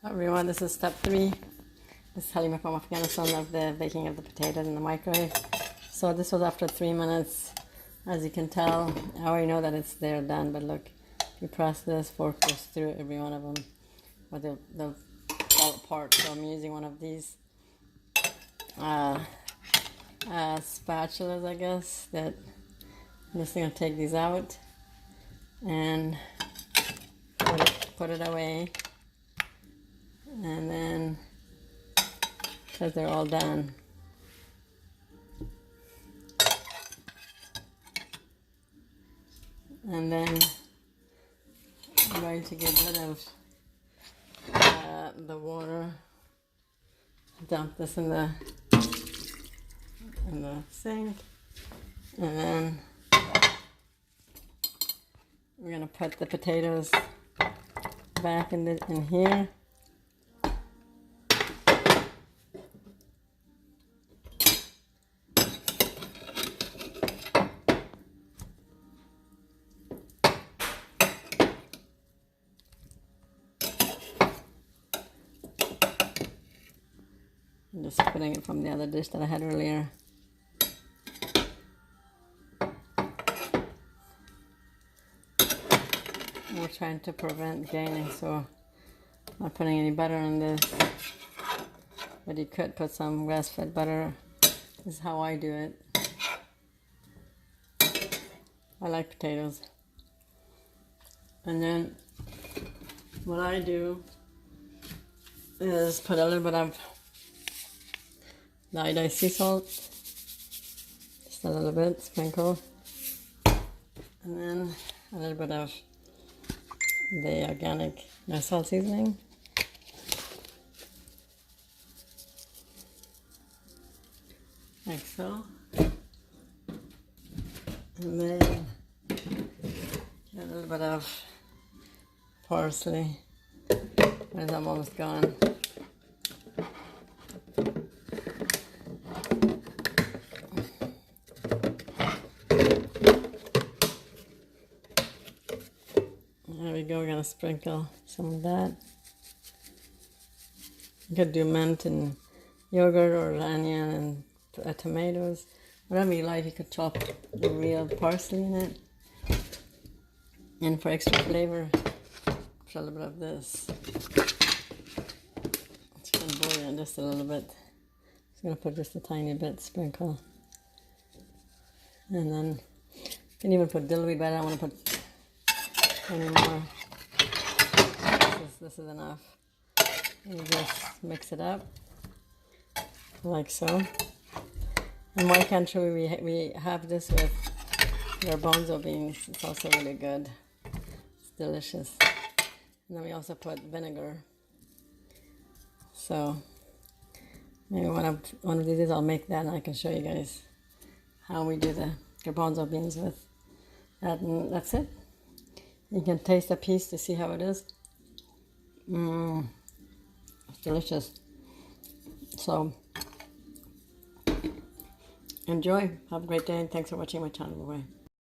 Everyone, this is step 3. This is Halima from Afghanistan of the baking of the potatoes in the microwave. So this was after 3 minutes. As you can tell, I already know that they're done, but look, if you press this, fork goes through every one of them, but they'll fall apart. So I'm using one of these spatulas, I guess, that I'm just going to take these out and put it away. And then, because they're all done, and then I'm going to get rid of the water, dump this in the sink, and then we're going to put the potatoes back in here. I'm just putting it from the other dish that I had earlier. We're trying to prevent gaining, so I'm not putting any butter in this. But you could put some grass-fed butter. This is how I do it. I like potatoes. And then what I do is put a little bit of iodized sea salt, just a little bit, sprinkle, and then a little bit of the organic salt seasoning, like so, and then a little bit of parsley, and I'm almost gone. There we go, we're going to sprinkle some of that. You could do mint and yogurt or onion and tomatoes. Whatever you like, you could chop the real parsley in it. And for extra flavor, put a little bit of this. It's going to bouillon just a little bit. Just going to put just a tiny bit, sprinkle. And then you can even put dill weed, but I don't want to put any more. This is enough. And you just mix it up like so. In my country, we have this with garbanzo beans. It's also really good. It's delicious. And then we also put vinegar. So maybe one of these days I'll make that, and I can show you guys how we do the garbanzo beans with that. And that's it. You can taste a piece to see how it is. It's delicious. So enjoy. Have a great day, and thanks for watching my channel. Bye-bye.